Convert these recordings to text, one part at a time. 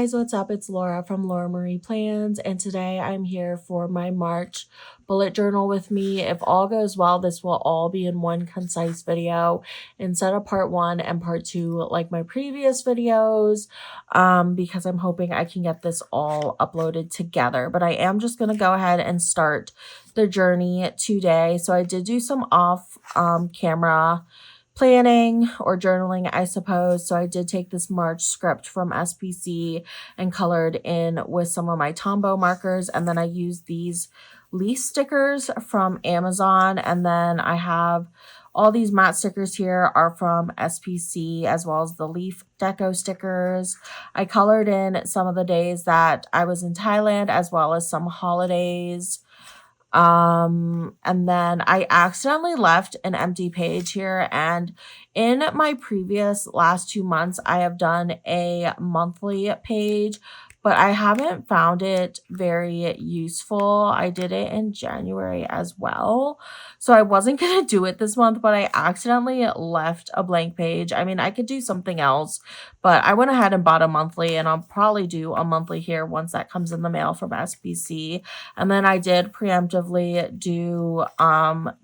guys, what's up? It's Laura from Laura Marie Plans, and today I'm here for my March bullet journal with me. If all goes well, this will all be in one concise video instead of part one and part two like my previous videos, because I'm hoping I can get this all uploaded together. But I am just going to go ahead and start the journey today. So I did do some off camera planning or journaling, I suppose. So I did take this March script from SPC and colored in with some of my Tombow markers. And then I used these leaf stickers from Amazon. And then I have all these matte stickers here are from SPC, as well as the leaf deco stickers. I colored in some of the days that I was in Thailand, as well as some holidays. And then I accidentally left an empty page here, and in my previous last 2 months, I have done a monthly page, but I haven't found it very useful. I did it in January as well. So I wasn't going to do it this month, but I accidentally left a blank page. I mean, I could do something else, but I went ahead and bought a monthly, and I'll probably do a monthly here once that comes in the mail from SPC. And then I did preemptively do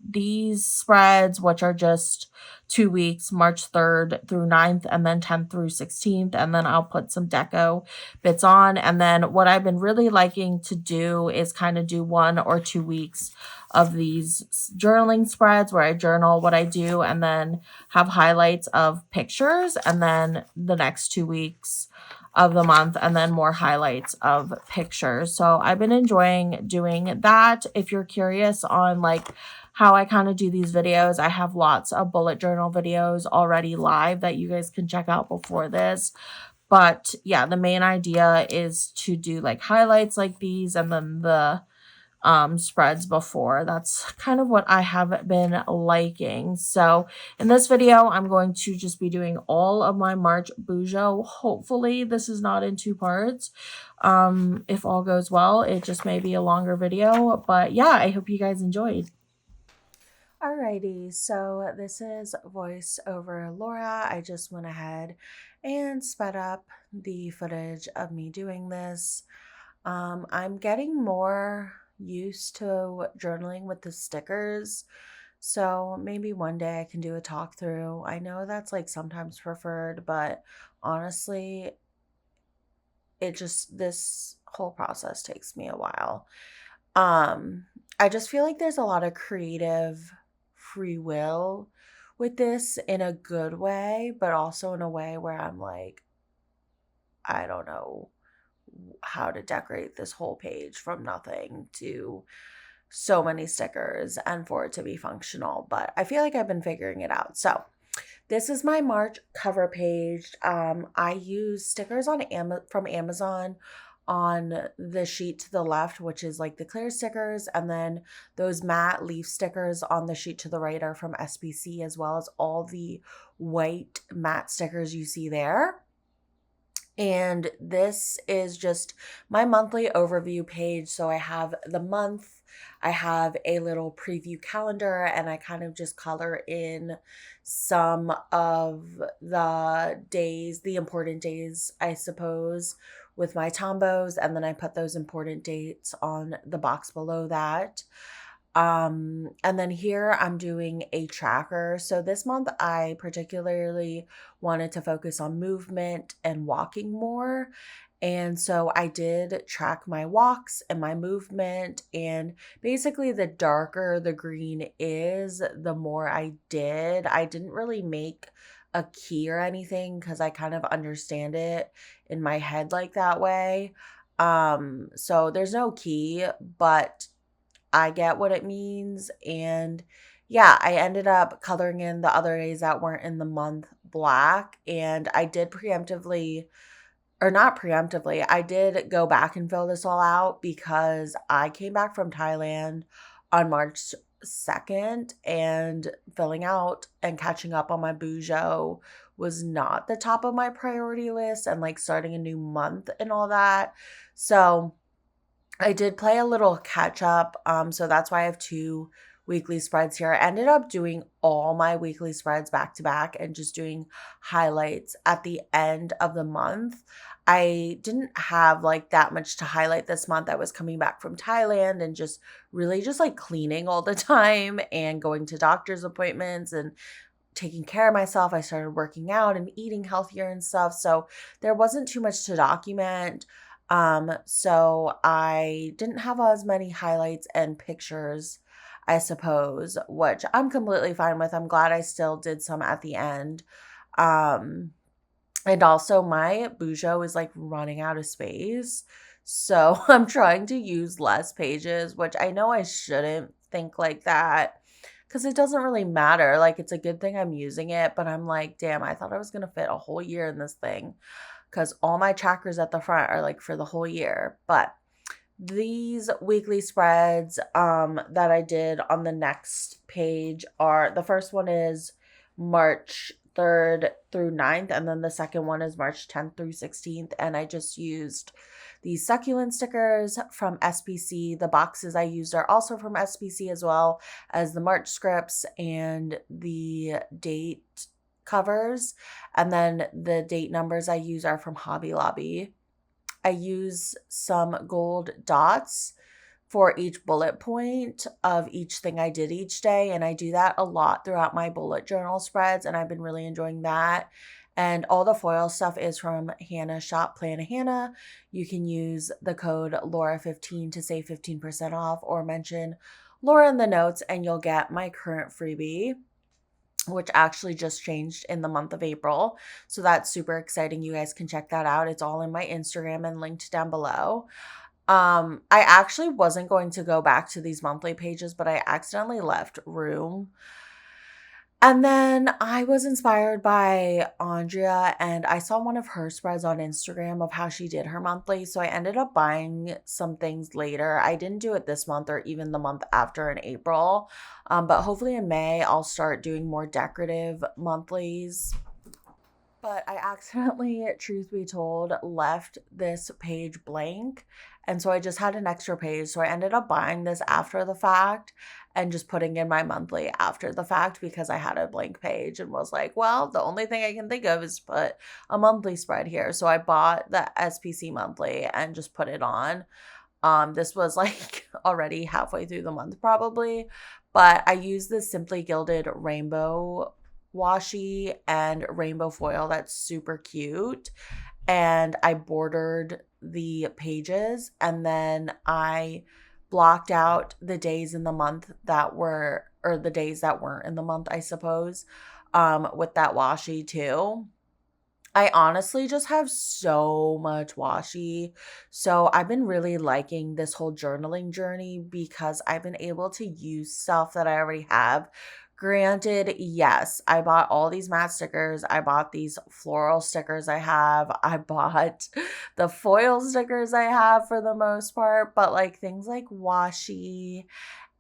these spreads, which are just 2 weeks, March 3rd through 9th, and then 10th through 16th. And then I'll put some deco bits on. And then what I've been really liking to do is kind of do 1 or 2 weeks of these journaling spreads where I journal what I do and then have highlights of pictures, and then the next 2 weeks of the month and then more highlights of pictures. So I've been enjoying doing that. If you're curious on like how I kind of do these videos, I have lots of bullet journal videos already live that you guys can check out before this. But yeah, the main idea is to do like highlights like these and then the spreads before. That's kind of what I have been liking. So in this video, I'm going to just be doing all of my March Bujo. Hopefully this is not in 2 parts. If all goes well, it just may be a longer video, but yeah, I hope you guys enjoyed. Alrighty, so this is voice over Laura. I just went ahead and sped up the footage of me doing this. I'm getting more used to journaling with the stickers, so maybe one day I can do a talk through. I know that's like sometimes preferred, but honestly, this whole process takes me a while. I just feel like there's a lot of creative free will with this in a good way, but also in a way where I'm like, I don't know how to decorate this whole page from nothing to so many stickers and for it to be functional, but I feel like I've been figuring it out. So this is my March cover page. I use stickers from Amazon on the sheet to the left, which is like the clear stickers, and then those matte leaf stickers on the sheet to the right are from SPC, as well as all the white matte stickers you see there. And this is just my monthly overview page. So I have the month, I have a little preview calendar, and I kind of just color in some of the days, the important days, I suppose, with my Tombows. And then I put those important dates on the box below that. And then here I'm doing a tracker. So this month I particularly wanted to focus on movement and walking more. And so I did track my walks and my movement, and basically the darker the green is, the more I did. I didn't really make a key or anything because I kind of understand it in my head like that way. So there's no key, but I get what it means. And yeah, I ended up coloring in the other days that weren't in the month black. And I did preemptively, or not preemptively, I did go back and fill this all out because I came back from Thailand on March 2nd, and filling out and catching up on my Bujo was not the top of my priority list, and like starting a new month and all that. So I did play a little catch up. So that's why I have 2 weekly spreads here. I ended up doing all my weekly spreads back to back and just doing highlights at the end of the month. I didn't have like that much to highlight this month. I was coming back from Thailand and just really just like cleaning all the time and going to doctor's appointments and taking care of myself. I started working out and eating healthier and stuff. So there wasn't too much to document. So I didn't have as many highlights and pictures, I suppose, which I'm completely fine with. I'm glad I still did some at the end. Um, and also my Bujo is like running out of space. So I'm trying to use less pages, which I know I shouldn't think like that because it doesn't really matter. Like, it's a good thing I'm using it, but I'm like, damn, I thought I was going to fit a whole year in this thing because all my trackers at the front are like for the whole year. But these weekly spreads that I did on the next page are, the first one is March 3rd through 9th, and then the second one is March 10th through 16th. And I just used these succulent stickers from SPC. The boxes I used are also from SPC, as well as the March scripts and the date covers. And then the date numbers I use are from Hobby Lobby. I use some gold dots for each bullet point of each thing I did each day. And I do that a lot throughout my bullet journal spreads, and I've been really enjoying that. And all the foil stuff is from Hannah Shop Plan Hannah. You can use the code Laura15 to save 15% off, or mention Laura in the notes and you'll get my current freebie, which actually just changed in the month of April. So that's super exciting. You guys can check that out. It's all in my Instagram and linked down below. I actually wasn't going to go back to these monthly pages, but I accidentally left room. And then I was inspired by Andrea, and I saw one of her spreads on Instagram of how she did her monthly. So I ended up buying some things later. I didn't do it this month or even the month after in April. But hopefully in May, I'll start doing more decorative monthlies. But I accidentally, truth be told, left this page blank. And so I just had an extra page. So I ended up buying this after the fact and just putting in my monthly after the fact because I had a blank page and was like, well, the only thing I can think of is put a monthly spread here. So I bought the SPC monthly and just put it on. This was like already halfway through the month probably, but I used this Simply Gilded rainbow washi and rainbow foil that's super cute, and I bordered the pages, and then I blocked out the days in the month that were, or the days that weren't in the month, I suppose, with that washi too. I honestly just have so much washi. So I've been really liking this whole journaling journey because I've been able to use stuff that I already have. Granted, yes, I bought all these matte stickers. I bought these floral stickers I have. I bought the foil stickers I have for the most part, but like things like washi,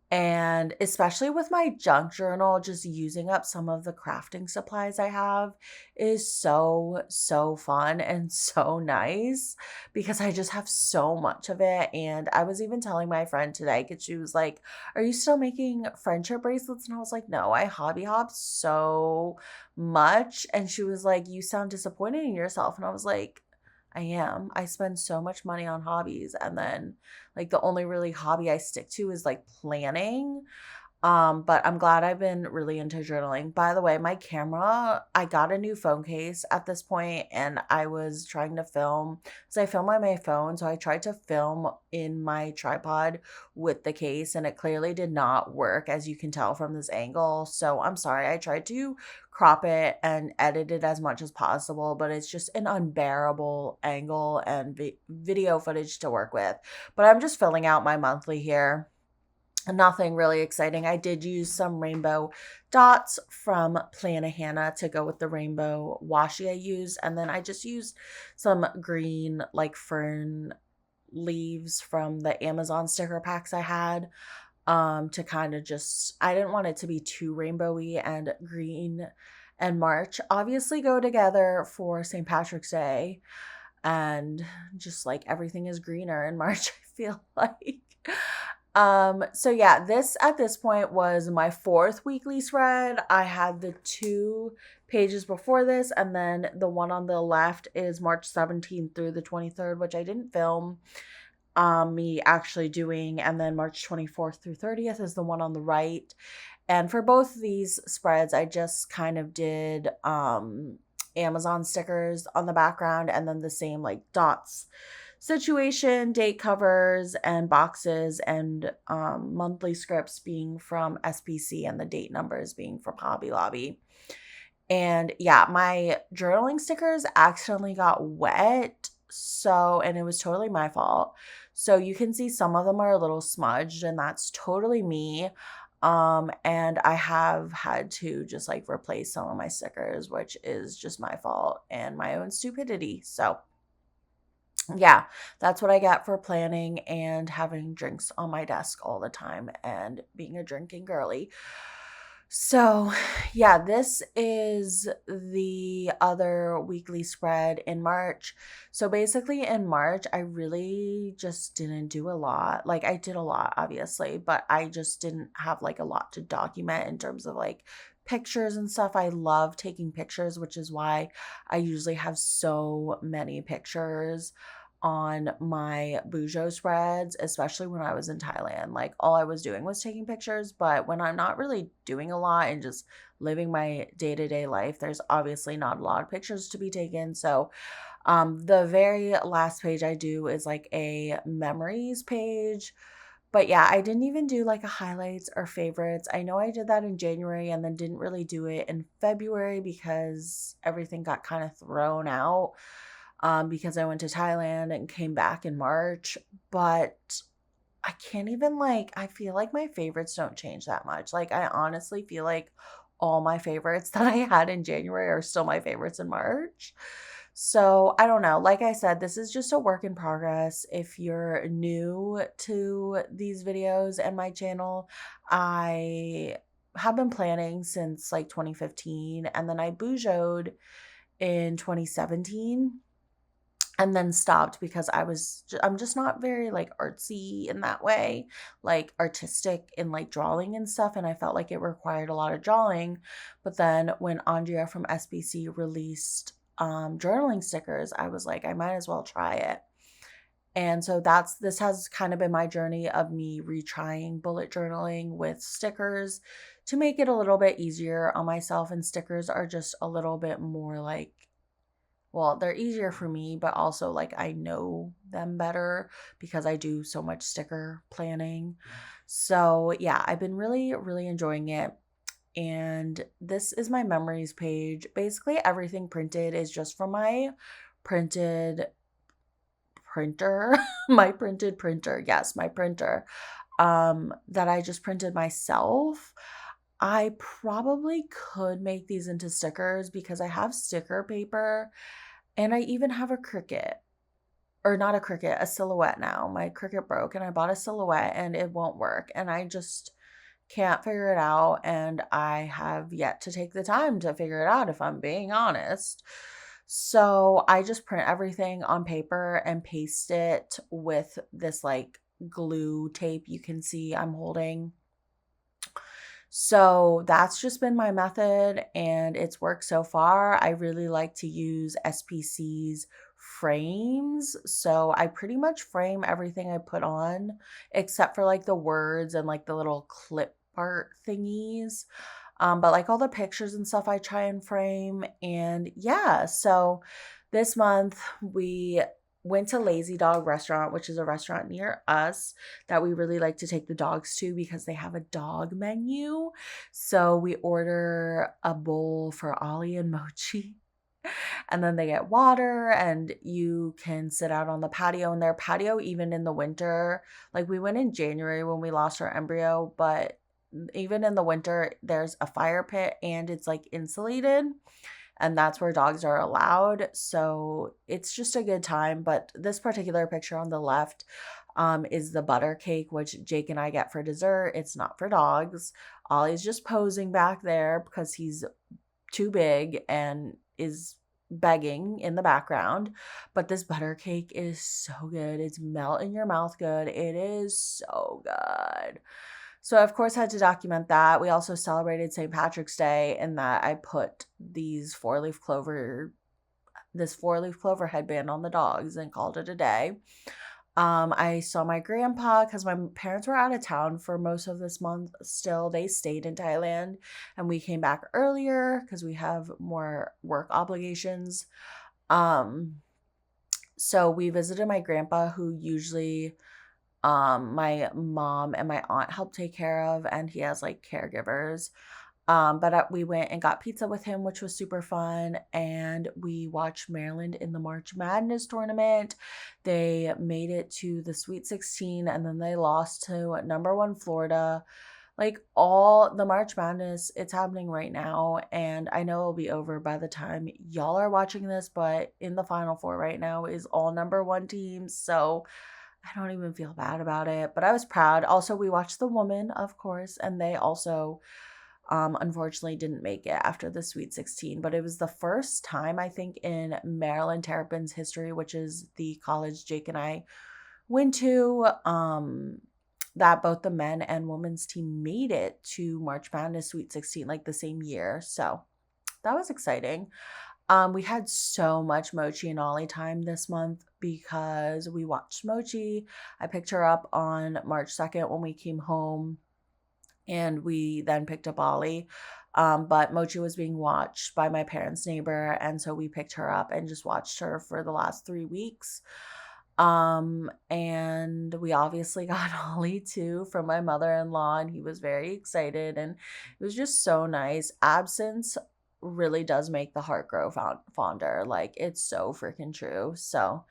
and especially with my junk journal, just using up some of the crafting supplies I have is so, so fun and so nice because I just have so much of it. And I was even telling my friend today because she was like, are you still making friendship bracelets? And I was like, no, I hobby hop so much. And she was like, you sound disappointed in yourself. And I was like, I am. I spend so much money on hobbies, and then like the only really hobby I stick to is like planning. But I'm glad I've been really into journaling. By the way, my camera, I got a new phone case at this point, and I was trying to film. So I film on my phone, so I tried to film in my tripod with the case, and it clearly did not work, as you can tell from this angle. So I'm sorry. I tried to crop it and edit it as much as possible, but it's just an unbearable angle and video footage to work with. But I'm just filling out my monthly here. Nothing really exciting. I did use some rainbow dots from Plana Hannah to go with the rainbow washi I used. And then I just used some green like fern leaves from the Amazon sticker packs I had, to kind of just, I didn't want it to be too rainbowy, and green and March obviously go together for St. Patrick's Day, and just like everything is greener in March, I feel like. So yeah, this at this point was my fourth weekly spread. I had the two pages before this, and then the one on the left is March 17th through the 23rd, which I didn't film me actually doing, and then March 24th through 30th is the one on the right. And for both these spreads, I just kind of did Amazon stickers on the background, and then the same like dots situation, date covers, and boxes, and monthly scripts being from SPC, and the date numbers being from Hobby Lobby. And yeah, my journaling stickers accidentally got wet. So, and it was totally my fault. So you can see some of them are a little smudged, and that's totally me. And I have had to just like replace some of my stickers, which is just my fault and my own stupidity. So yeah, that's what I get for planning and having drinks on my desk all the time and being a drinking girly. So, yeah, this is the other weekly spread in March. So, basically, in March, I really just didn't do a lot. Like, I did a lot, obviously, but I just didn't have like a lot to document in terms of like pictures and stuff. I love taking pictures, which is why I usually have so many pictures on my Bujo spreads, especially when I was in Thailand. Like all I was doing was taking pictures, but when I'm not really doing a lot and just living my day-to-day life, there's obviously not a lot of pictures to be taken. So the very last page I do is like a memories page. But yeah, I didn't even do like a highlights or favorites. I know I did that in January and then didn't really do it in February because everything got kind of thrown out because I went to Thailand and came back in March. But I can't even like, I feel like my favorites don't change that much. Like, I honestly feel like all my favorites that I had in January are still my favorites in March. So I don't know. Like I said, this is just a work in progress. If you're new to these videos and my channel, I have been planning since like 2015, and then I boujoed in 2017 and then stopped because I'm just not very like artsy in that way, like artistic in like drawing and stuff, and I felt like it required a lot of drawing. But then when Andrea from SBC released journaling stickers, I was like, I might as well try it. And so this has kind of been my journey of me retrying bullet journaling with stickers to make it a little bit easier on myself. And stickers are just a little bit more like, well, they're easier for me, but also like I know them better because I do so much sticker planning. So, yeah, I've been really, really enjoying it. And this is my memories page. Basically, everything printed is just from my printed printer, my printed printer. Yes, my printer that I just printed myself. I probably could make these into stickers because I have sticker paper and I even have a Cricut, or not a Cricut, a Silhouette now. My Cricut broke and I bought a Silhouette and it won't work. And I just can't figure it out. And I have yet to take the time to figure it out, if I'm being honest. So I just print everything on paper and paste it with this like glue tape you can see I'm holding. So that's just been my method and it's worked so far. I really like to use SPC's frames. So I pretty much frame everything I put on except for like the words and like the little clip art thingies. But like all the pictures and stuff I try and frame. And yeah, so this month we went to Lazy Dog Restaurant, which is a restaurant near us that we really like to take the dogs to because they have a dog menu. So we order a bowl for Ollie and Mochi. And then they get water, and you can sit out on the patio. And their patio, even in the winter, like we went in January when we lost our embryo, but even in the winter, there's a fire pit and it's like insulated, and that's where dogs are allowed. So it's just a good time. But this particular picture on the left is the butter cake, which Jake and I get for dessert. It's not for dogs. Ollie's just posing back there because he's too big and is begging in the background. But this butter cake is so good. It's melt in your mouth good. It is so good. So I, of course, had to document that. We also celebrated St. Patrick's Day in that I put this four-leaf clover headband on the dogs and called it a day. I saw my grandpa because my parents were out of town for most of this month still. They stayed in Thailand and we came back earlier because we have more work obligations. Um, so we visited my grandpa, who usually my mom and my aunt help take care of, and he has like caregivers. But we went and got pizza with him, which was super fun. And we watched Maryland in the March Madness tournament. They made it to the Sweet 16 and then they lost to number one Florida. Like all the March Madness, it's happening right now. And I know it'll be over by the time y'all are watching this, but in the Final Four right now is all number one teams. So I don't even feel bad about it, but I was proud. Also, we watched the woman, of course, and they also unfortunately didn't make it after the Sweet 16, but it was the first time I think in Maryland Terrapins history, which is the college Jake and I went to, that both the men and women's team made it to March Madness Sweet 16 like the same year. So that was exciting. We had so much Mochi and Ollie time this month because we watched Mochi. I picked her up on March 2nd when we came home, and we then picked up Ollie. But Mochi was being watched by my parents' neighbor, and so we picked her up and just watched her for the last 3 weeks. And we obviously got Ollie too from my mother-in-law, and he was very excited, and it was just so nice. Absence really does make the heart grow fonder. Like, it's so freaking true. So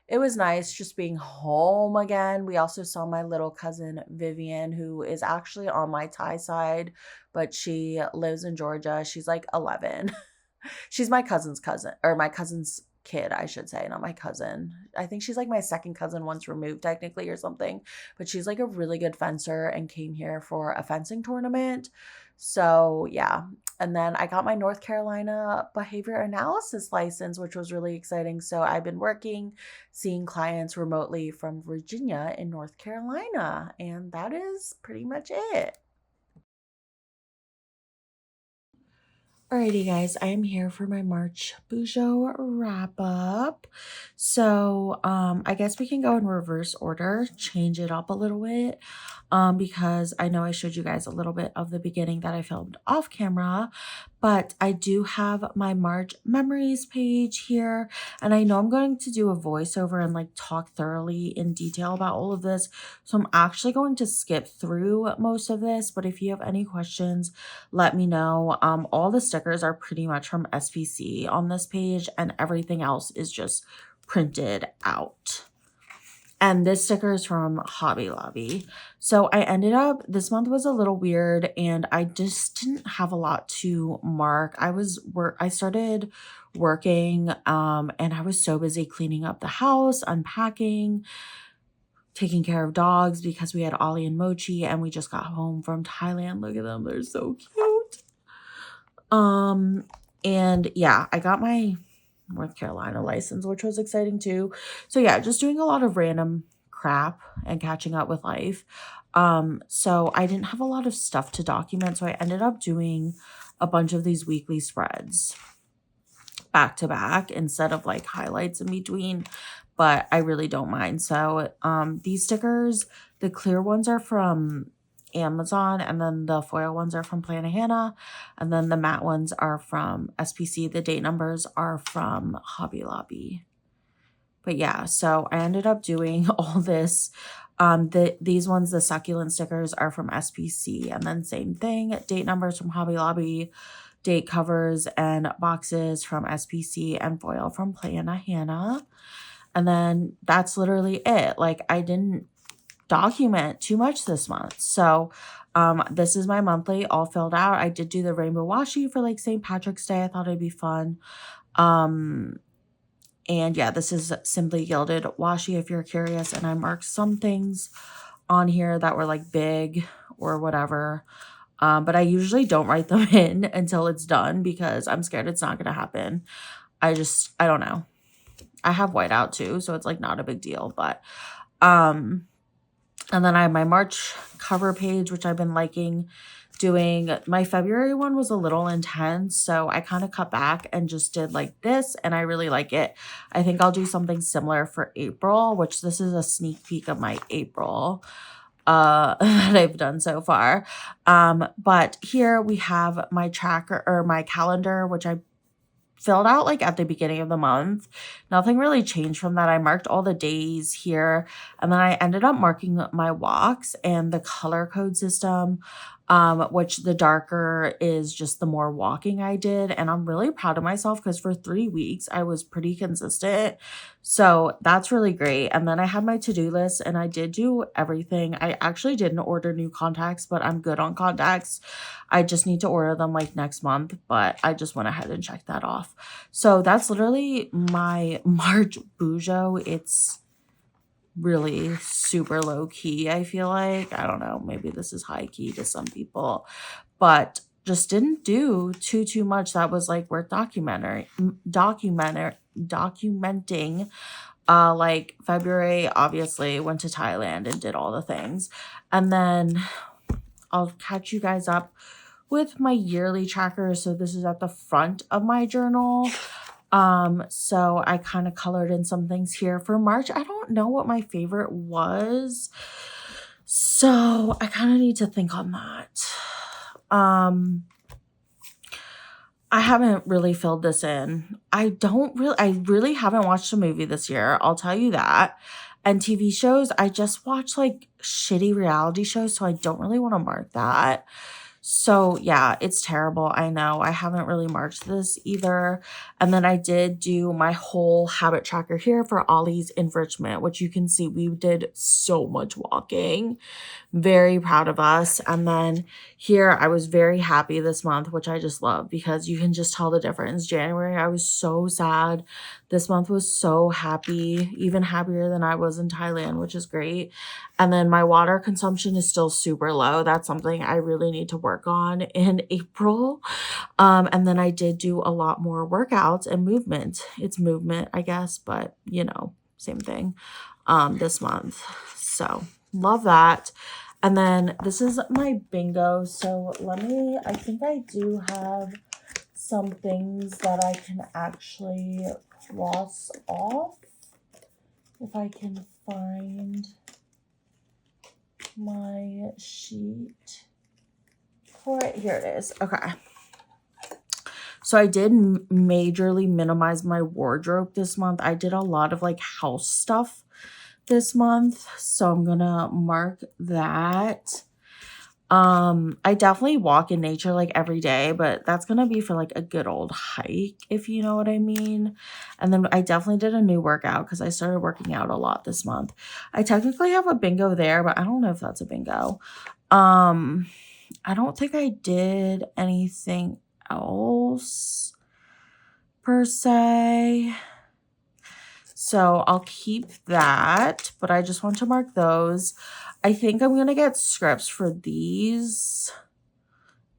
it was nice just being home again. We also saw my little cousin Vivian, who is actually on my Thai side, but she lives in Georgia. She's like 11. She's my cousin's cousin, or my cousin's kid, I should say, not my cousin. I think she's like my second cousin once removed, technically, or something. But she's like a really good fencer and came here for a fencing tournament. So, yeah. And then I got my North Carolina behavior analysis license, which was really exciting. So, I've been working, seeing clients remotely from Virginia in North Carolina. And that is pretty much it. Alrighty, guys, I am here for my March Bujo wrap up. So, I guess we can go in reverse order, change it up a little bit, because I know I showed you guys a little bit of the beginning that I filmed off camera, but I do have my March memories page here, and I know I'm going to do a voiceover and like talk thoroughly in detail about all of this. So I'm actually going to skip through most of this, but if you have any questions, let me know. All the stickers are pretty much from SPC on this page, and everything else is just printed out. And this sticker is from Hobby Lobby. So I ended up, this month was a little weird and I just didn't have a lot to mark. I started working and I was so busy cleaning up the house, unpacking, taking care of dogs because we had Ollie and Mochi and we just got home from Thailand. Look at them, they're so cute. And yeah, I got my North Carolina license, which was exciting too. So yeah, just doing a lot of random crap and catching up with life. So I didn't have a lot of stuff to document, so I ended up doing a bunch of these weekly spreads back to back instead of like highlights in between, but I really don't mind. So these stickers, the clear ones are from Amazon, and then the foil ones are from Plannahannah, and then the matte ones are from SPC. The date numbers are from Hobby Lobby. But yeah, so I ended up doing all this. These ones, the succulent stickers, are from SPC, and then same thing, date numbers from Hobby Lobby, date covers and boxes from SPC, and foil from Plannahannah. And then that's literally it. Like, I didn't document too much this month. So this is my monthly all filled out. I did do the rainbow washi for like St. Patrick's Day. I thought it'd be fun. And yeah, this is Simply Gilded washi if you're curious. And I marked some things on here that were like big or whatever. But I usually don't write them in until it's done because I'm scared it's not going to happen. I don't know. I have whiteout too, so it's like not a big deal. But And then I have my March cover page, which I've been liking doing. My February one was a little intense, so I kind of cut back and just did like this, and I really like it. I think I'll do something similar for April, which this is a sneak peek of my April that I've done so far. But here we have my tracker or my calendar, which I filled out like at the beginning of the month. Nothing really changed from that. I marked all the days here, and then I ended up marking my walks and the color code system, which the darker is just the more walking I did. And I'm really proud of myself because for 3 weeks I was pretty consistent. So that's really great. And then I had my to-do list and I did do everything. I actually didn't order new contacts, but I'm good on contacts. I just need to order them like next month, but I just went ahead and checked that off. So that's literally my March Bujo. It's really super low key, I feel like. I don't know, maybe this is high key to some people, but just didn't do too much that was like worth documenting. Like February, obviously went to Thailand and did all the things. And then I'll catch you guys up with my yearly tracker. So this is at the front of my journal. So I kind of colored in some things here for March. I don't know what my favorite was, so I kind of need to think on that. I haven't really filled this in. I really haven't watched a movie this year. I'll tell you that. And TV shows, I just watch like shitty reality shows, so I don't really want to mark that. So yeah, it's terrible. I know. I haven't really marked this either. And then I did do my whole habit tracker here for Ollie's enrichment, which you can see we did so much walking. Very proud of us. And then here I was very happy this month, which I just love because you can just tell the difference. January, I was so sad. This month was so happy, even happier than I was in Thailand, which is great. And then my water consumption is still super low. That's something I really need to work on in April. And then I did do a lot more workouts and movement. It's movement, I guess, but you know, same thing, this month. So love that. And then this is my bingo. So I think I do have some things that I can actually cross off. If I can find my sheet for it. Here it is. Okay. So I did majorly minimize my wardrobe this month. I did a lot of like house stuff this month, so I'm gonna mark that. I definitely walk in nature like every day, but that's gonna be for like a good old hike, if you know what I mean. And then I definitely did a new workout because I started working out a lot this month. I technically have a bingo there, but I don't know if that's a bingo. I don't think I did anything else per se. So I'll keep that, but I just want to mark those. I think I'm going to get scripts for these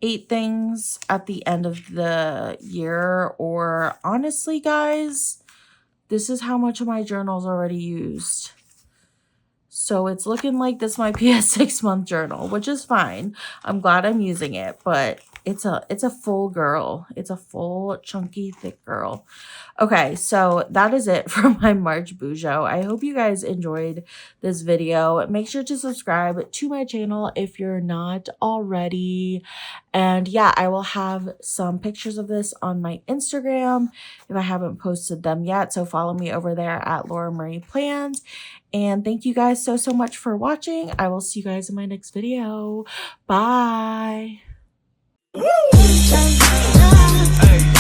8 things at the end of the year, or honestly, guys, this is how much of my journal's already used. So it's looking like this might be a 6-month journal, which is fine. I'm glad I'm using it, but it's a full girl. It's a full, chunky, thick girl. Okay, so that is it for my March Bujo. I hope you guys enjoyed this video. Make sure to subscribe to my channel if you're not already. And yeah, I will have some pictures of this on my Instagram if I haven't posted them yet. So follow me over there at Laura Marie Plans. And thank you guys so much for watching. I will see you guys in my next video. Bye. Hey.